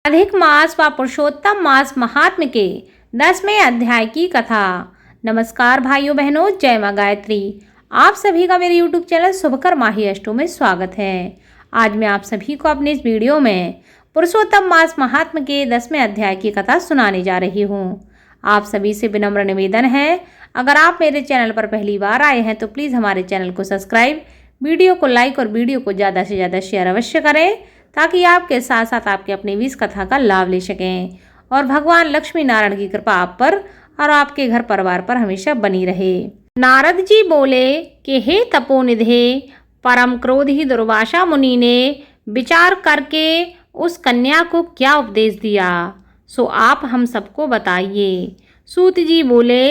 अधिक मास व पुरुषोत्तम मास महात्म्य के 10वें अध्याय की कथा। नमस्कार भाइयों बहनों, जय मां गायत्री। आप सभी का मेरे YouTube चैनल शुभकर माही अष्टो में स्वागत है। आज मैं आप सभी को अपने इस वीडियो में पुरुषोत्तम मास महात्म्य के 10वें अध्याय की कथा सुनाने जा रही हूँ। आप सभी से विनम्र निवेदन है, अगर आप मेरे चैनल पर पहली बार आए हैं तो प्लीज़ हमारे चैनल को सब्सक्राइब, वीडियो को लाइक और वीडियो को ज़्यादा से ज़्यादा शेयर अवश्य करें, ताकि आपके साथ साथ आपके अपने भी इस कथा का लाभ ले सकें और भगवान लक्ष्मी नारायण की कृपा आप पर और आपके घर परिवार पर हमेशा बनी रहे। नारद जी बोले कि हे तपोनिधे, परम क्रोधी दुर्वासा मुनि ने विचार करके उस कन्या को क्या उपदेश दिया, सो आप हम सबको बताइए। सूत जी बोले,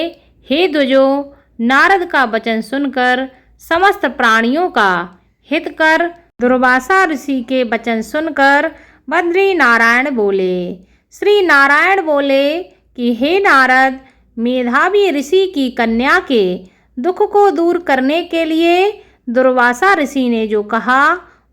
हे द्विजो, नारद का वचन सुनकर समस्त प्राणियों का हित कर दुर्वासा ऋषि के वचन सुनकर बद्री नारायण बोले। श्री नारायण बोले कि हे नारद, मेधावी ऋषि की कन्या के दुख को दूर करने के लिए दुर्वासा ऋषि ने जो कहा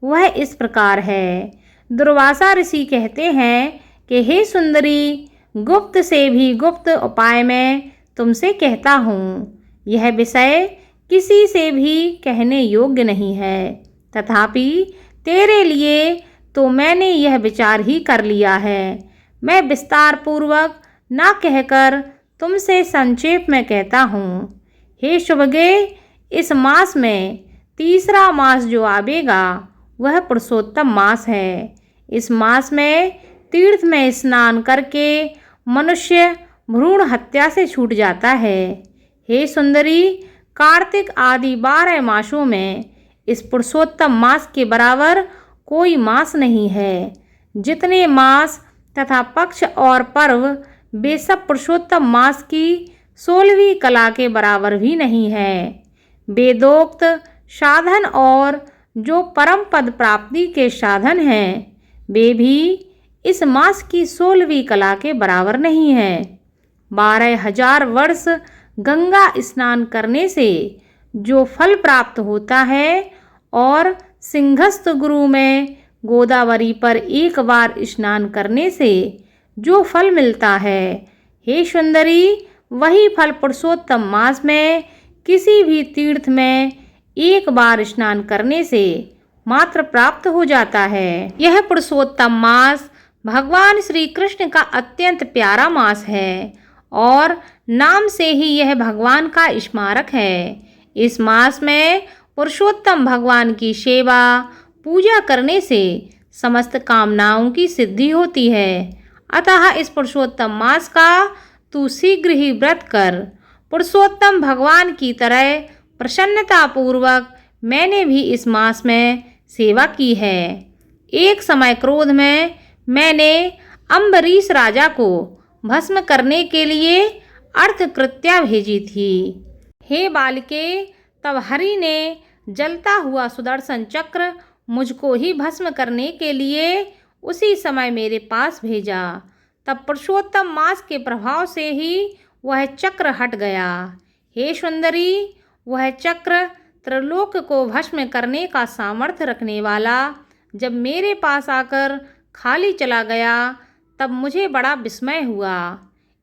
वह इस प्रकार है। दुर्वासा ऋषि कहते हैं कि हे सुंदरी, गुप्त से भी गुप्त उपाय मैं तुमसे कहता हूँ। यह विषय किसी से भी कहने योग्य नहीं है, तथापि तेरे लिए तो मैंने यह विचार ही कर लिया है। मैं विस्तार पूर्वक ना कहकर तुमसे संक्षेप में कहता हूँ। हे शुभगे, इस मास में तीसरा मास जो आवेगा वह पुरुषोत्तम मास है। इस मास में तीर्थ में स्नान करके मनुष्य भ्रूण हत्या से छूट जाता है। हे सुंदरी, कार्तिक आदि 12 मासों में इस पुरुषोत्तम मास के बराबर कोई मास नहीं है। जितने मास तथा पक्ष और पर्व वे सब पुरुषोत्तम मास की 16वीं कला के बराबर भी नहीं है। वेदोक्त साधन और जो परम पद प्राप्ति के साधन हैं वे भी इस मास की 16वीं कला के बराबर नहीं है। 12,000 वर्ष गंगा स्नान करने से जो फल प्राप्त होता है और सिंहस्थ गुरु में गोदावरी पर एक बार स्नान करने से जो फल मिलता है, हे सुंदरी, वही फल पुरुषोत्तम मास में किसी भी तीर्थ में एक बार स्नान करने से मात्र प्राप्त हो जाता है। यह पुरुषोत्तम मास भगवान श्री कृष्ण का अत्यंत प्यारा मास है और नाम से ही यह भगवान का स्मारक है। इस मास में पुरुषोत्तम भगवान की सेवा पूजा करने से समस्त कामनाओं की सिद्धि होती है। अतः इस पुरुषोत्तम मास का तू शीघ्र ही व्रत कर। पुरुषोत्तम भगवान की तरह प्रसन्नता पूर्वक मैंने भी इस मास में सेवा की है। एक समय क्रोध में मैंने अम्बरीश राजा को भस्म करने के लिए अर्थकृत्या भेजी थी। हे बालिके, तब हरि ने जलता हुआ सुदर्शन चक्र मुझको ही भस्म करने के लिए उसी समय मेरे पास भेजा। तब पुरुषोत्तम मास के प्रभाव से ही वह चक्र हट गया। हे सुंदरी, वह चक्र त्रिलोक को भस्म करने का सामर्थ्य रखने वाला जब मेरे पास आकर खाली चला गया तब मुझे बड़ा विस्मय हुआ।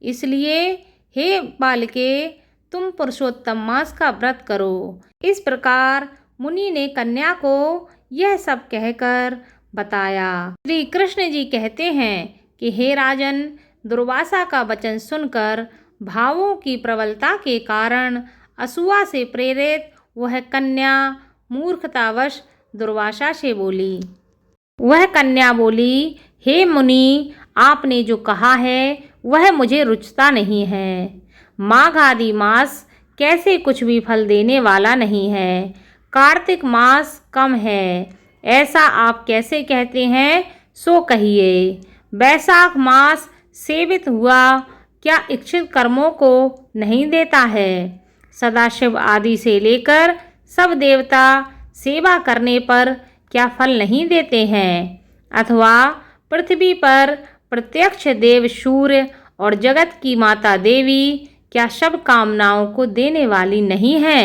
इसलिए हे बालिके, तुम पुरुषोत्तम मास का व्रत करो। इस प्रकार मुनि ने कन्या को यह सब कहकर बताया। श्री कृष्ण जी कहते हैं कि हे राजन, दुर्वासा का वचन सुनकर भावों की प्रबलता के कारण असूया से प्रेरित वह कन्या मूर्खतावश दुर्वासा से बोली। वह कन्या बोली, हे मुनि, आपने जो कहा है वह मुझे रुचता नहीं है। माघ आदि मास कैसे कुछ भी फल देने वाला नहीं है। कार्तिक मास कम है, ऐसा आप कैसे कहते हैं, सो कहिए। वैशाख मास सेवित हुआ क्या इच्छित कर्मों को नहीं देता है। सदाशिव आदि से लेकर सब देवता सेवा करने पर क्या फल नहीं देते हैं। अथवा पृथ्वी पर प्रत्यक्ष देव सूर्य और जगत की माता देवी क्या सब कामनाओं को देने वाली नहीं है।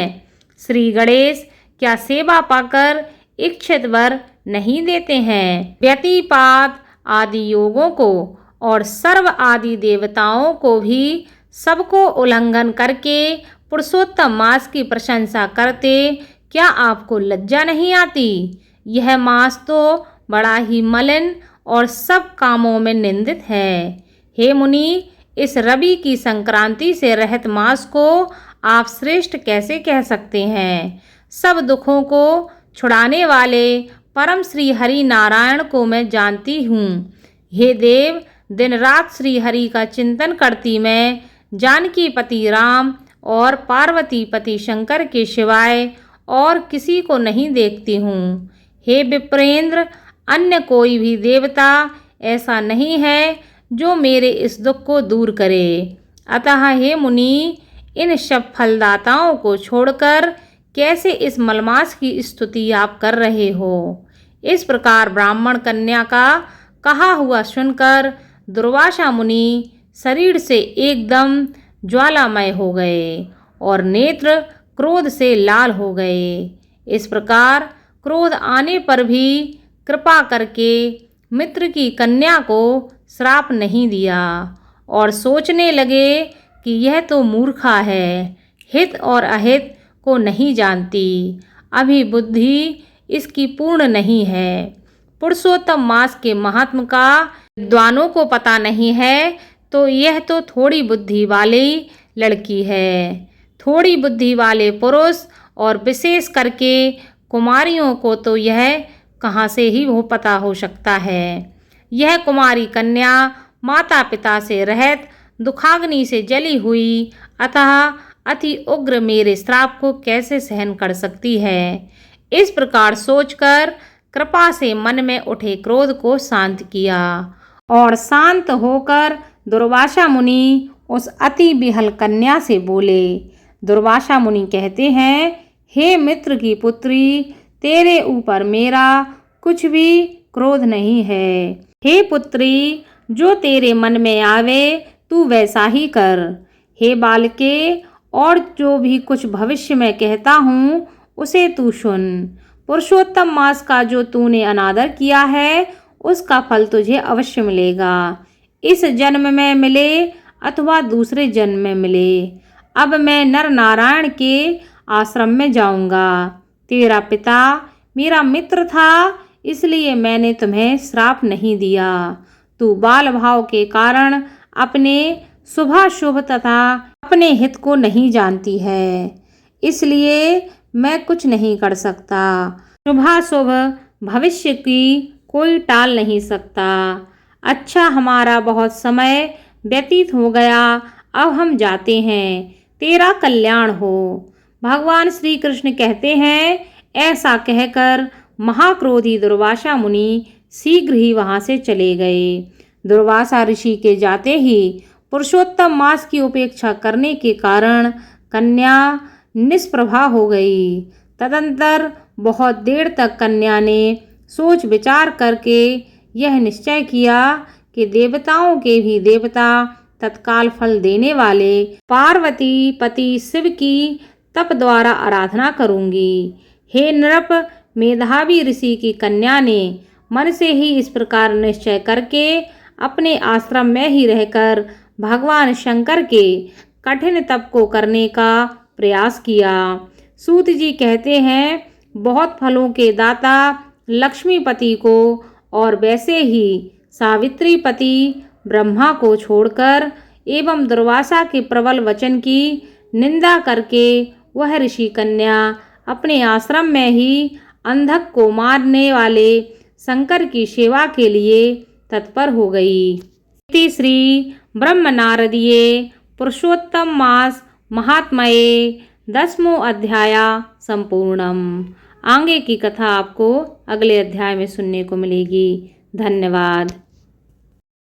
श्री गणेश क्या सेवा पाकर इच्छित वर नहीं देते हैं। व्यतिपात आदि योगों को और सर्व आदि देवताओं को भी सबको उल्लंघन करके पुरुषोत्तम मास की प्रशंसा करते, क्या आपको लज्जा नहीं आती? यह मास तो बड़ा ही मलिन और सब कामों में निंदित है। हे मुनि, इस रवि की संक्रांति से रहित मास को आप श्रेष्ठ कैसे कह सकते हैं? सब दुखों को छुड़ाने वाले परम श्री हरि नारायण को मैं जानती हूँ। हे देव, दिन रात श्री हरि का चिंतन करती मैं जानकी पति राम और पार्वती पति शंकर के सिवाय और किसी को नहीं देखती हूँ। हे विप्रेंद्र, अन्य कोई भी देवता ऐसा नहीं है जो मेरे इस दुख को दूर करे। अतः हे मुनि, इन सब फलदाताओं को छोड़कर कैसे इस मलमास की स्तुति आप कर रहे हो? इस प्रकार ब्राह्मण कन्या का कहा हुआ सुनकर दुर्वासा मुनि शरीर से एकदम ज्वालामय हो गए और नेत्र क्रोध से लाल हो गए। इस प्रकार क्रोध आने पर भी कृपा करके मित्र की कन्या को श्राप नहीं दिया और सोचने लगे कि यह तो मूर्खा है, हित और अहित को नहीं जानती, अभी बुद्धि इसकी पूर्ण नहीं है। पुरुषोत्तम मास के महात्म का विद्वानों को पता नहीं है, तो यह तो थोड़ी बुद्धि वाली लड़की है। थोड़ी बुद्धि वाले पुरुष और विशेष करके कुमारियों को तो यह कहाँ से ही वो पता हो सकता है। यह कुमारी कन्या माता पिता से रहित दुखाग्नि से जली हुई, अतः अति उग्र मेरे श्राप को कैसे सहन कर सकती है? इस प्रकार सोचकर कृपा से मन में उठे क्रोध को शांत किया और शांत होकर दुर्वासा मुनि उस अति बिहल कन्या से बोले। दुर्वासा मुनि कहते हैं, हे मित्र की पुत्री, तेरे ऊपर मेरा कुछ भी क्रोध नहीं है। हे पुत्री, जो तेरे मन में आवे तू वैसा ही कर। हे बालके, और जो भी कुछ भविष्य में कहता हूँ उसे तू सुन। पुरुषोत्तम मास का जो तूने अनादर किया है उसका फल तुझे अवश्य मिलेगा, इस जन्म में मिले अथवा दूसरे जन्म में मिले। अब मैं नर नारायण के आश्रम में जाऊंगा। तेरा पिता मेरा मित्र था, इसलिए मैंने तुम्हें श्राप नहीं दिया। तू बाल भाव के कारण अपने शुभाशुभ तथा अपने हित को नहीं जानती है, इसलिए मैं कुछ नहीं कर सकता। शुभाशुभ भविष्य की कोई टाल नहीं सकता। अच्छा, हमारा बहुत समय व्यतीत हो गया, अब हम जाते हैं। तेरा कल्याण हो। भगवान श्री कृष्ण कहते हैं, ऐसा कहकर महाक्रोधी दुर्वासा मुनि शीघ्र ही वहाँ से चले गए। दुर्वासा ऋषि के जाते ही पुरुषोत्तम मास की उपेक्षा करने के कारण कन्या निष्प्रभा हो गई। तदंतर बहुत देर तक कन्या ने सोच विचार करके यह निश्चय किया कि देवताओं के भी देवता तत्काल फल देने वाले पार्वती पति शिव की तप द्वारा आराधना करूंगी। हे नृप, मेधावी ऋषि की कन्या ने मन से ही इस प्रकार निश्चय करके अपने आश्रम में ही रहकर भगवान शंकर के कठिन तप को करने का प्रयास किया। सूत जी कहते हैं, बहुत फलों के दाता लक्ष्मीपति को और वैसे ही सावित्री पति ब्रह्मा को छोड़कर एवं दुर्वासा के प्रबल वचन की निंदा करके वह ऋषि कन्या अपने आश्रम में ही अंधक को मारने वाले शंकर की सेवा के लिए तत्पर हो गई। श्री ब्रह्म नारदीय पुरुषोत्तम मास महात्मये 10वां अध्याय संपूर्णम। आगे की कथा आपको अगले अध्याय में सुनने को मिलेगी। धन्यवाद।